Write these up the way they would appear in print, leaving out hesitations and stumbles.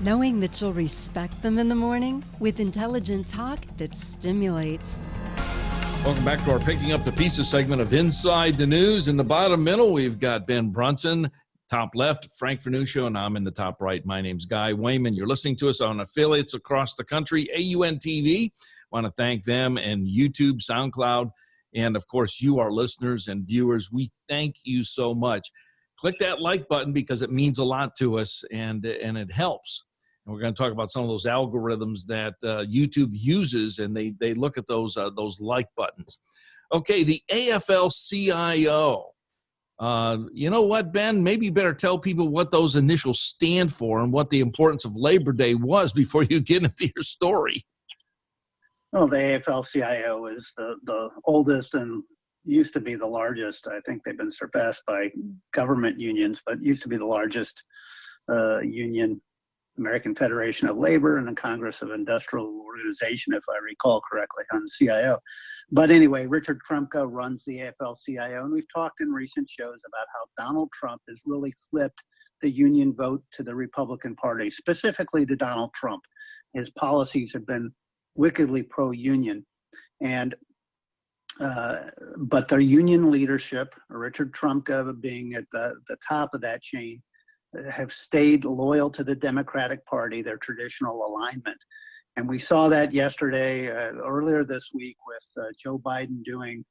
knowing that you'll respect them in the morning with intelligent talk that stimulates. Welcome back to our Picking Up the Pieces segment of Inside the News. In the bottom middle, we've got Ben Brunson. Top left, Frank Vernuccio, and I'm in the top right. My name's Guy Wehman. You're listening to us on affiliates across the country, AUN TV. Want to thank them and YouTube, SoundCloud, and of course, you, our listeners and viewers. We thank you so much. Click that like button because it means a lot to us and it helps. And we're going to talk about some of those algorithms that YouTube uses, and they look at those like buttons. Okay, the AFL-CIO. You know what, Ben? Maybe you better tell people what those initials stand for and what the importance of Labor Day was before you get into your story. Well, the AFL-CIO is the oldest and used to be the largest. I think they've been surpassed by government unions, but used to be the largest union, American Federation of Labor, and the Congress of Industrial Organization, if I recall correctly, on the CIO. But anyway, Richard Trumka runs the AFL-CIO, and we've talked in recent shows about how Donald Trump has really flipped the union vote to the Republican Party, specifically to Donald Trump. His policies have been wickedly pro-union, but their union leadership, Richard Trumka being at the top of that chain, have stayed loyal to the Democratic Party, their traditional alignment. And we saw that yesterday, earlier this week, with Joe Biden doing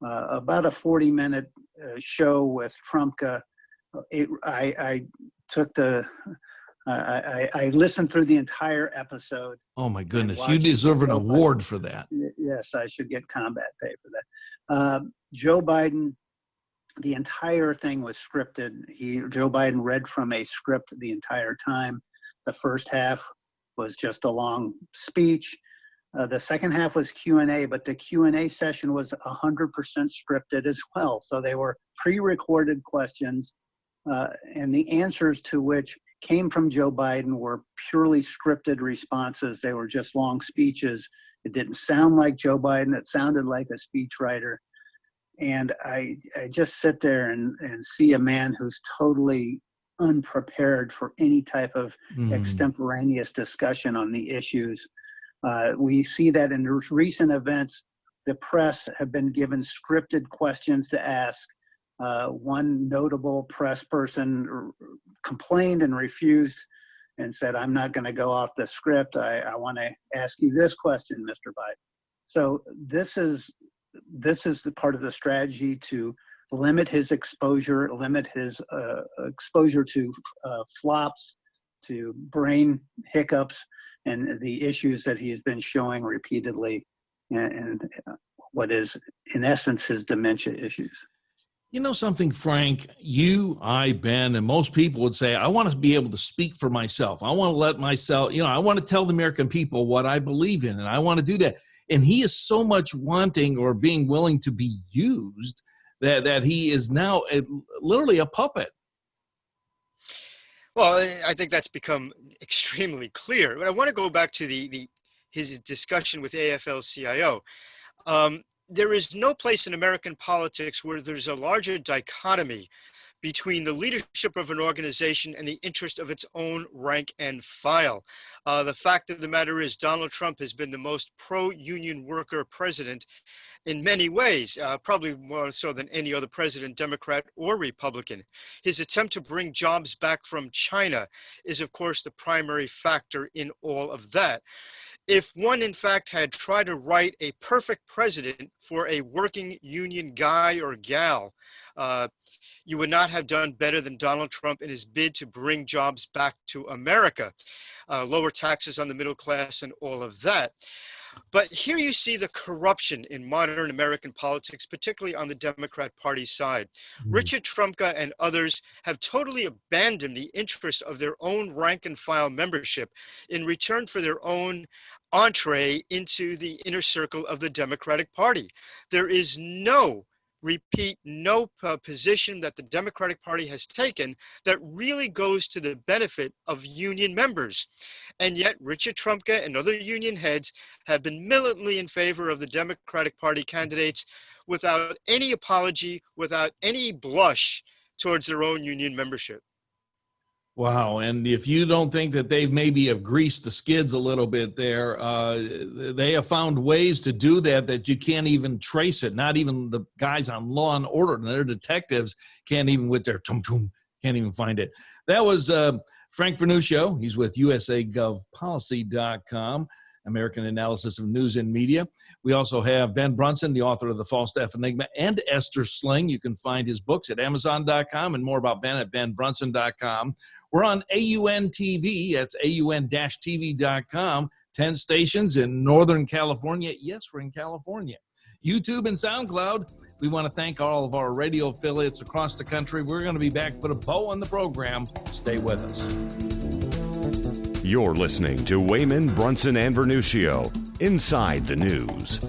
about a 40-minute show with Trumka. I listened through the entire episode. Oh my goodness, you deserve an award for that. Yes, I should get combat pay for that. Joe Biden, the entire thing was scripted. Joe Biden read from a script the entire time. The first half was just a long speech. The second half was Q&A, but the Q&A session was 100% scripted as well. So they were pre-recorded questions, and the answers to which came from Joe Biden were purely scripted responses. They were just long speeches. It didn't sound like Joe Biden. It sounded like a speechwriter. And I just sit there and see a man who's totally unprepared for any type of extemporaneous discussion on the issues. We see that in recent events, the press have been given scripted questions to ask. One notable press person complained and refused and said, "I'm not going to go off the script. I want to ask you this question, Mr. Biden." So this is the part of the strategy to limit his exposure, limit his exposure to flops, to brain hiccups, and the issues that he has been showing repeatedly, and what is, in essence, his dementia issues. You know something, Frank? You, I, Ben, and most people would say, I want to be able to speak for myself. I want to let myself, I want to tell the American people what I believe in, and I want to do that. And he is so much wanting or being willing to be used that he is now literally a puppet. Well, I think that's become extremely clear. But I want to go back to his discussion with AFL-CIO. There is no place in American politics where there's a larger dichotomy between the leadership of an organization and the interest of its own rank and file. The fact of the matter is Donald Trump has been the most pro-union worker president in many ways, probably more so than any other president, Democrat or Republican. His attempt to bring jobs back from China is, of course, the primary factor in all of that. If one, in fact, had tried to write a perfect president for a working union guy or gal, you would not have done better than Donald Trump in his bid to bring jobs back to America, lower taxes on the middle class and all of that. But here you see the corruption in modern American politics, particularly on the Democrat Party side. Richard Trumka and others have totally abandoned the interest of their own rank and file membership in return for their own entree into the inner circle of the Democratic Party. There is no position that the Democratic Party has taken that really goes to the benefit of union members. And yet Richard Trumka and other union heads have been militantly in favor of the Democratic Party candidates without any apology, without any blush towards their own union membership. Wow. And if you don't think that they've maybe have greased the skids a little bit there, they have found ways to do that you can't even trace it. Not even the guys on Law and Order and their detectives can't even with their tum-tum, can't even find it. That was Frank Vernuccio. He's with usagovpolicy.com, American Analysis of News and Media. We also have Ben Brunson, the author of the Falstaff, Enigma, and Esther, Sling. You can find his books at Amazon.com and more about Ben at benbrunson.com. We're on AUN TV. That's AUN-TV.com. 10 stations in Northern California. Yes, we're in California. YouTube and SoundCloud. We want to thank all of our radio affiliates across the country. We're going to be back, put a bow on the program. Stay with us. You're listening to Wehman, Brunson, and Vernuccio, Inside the News.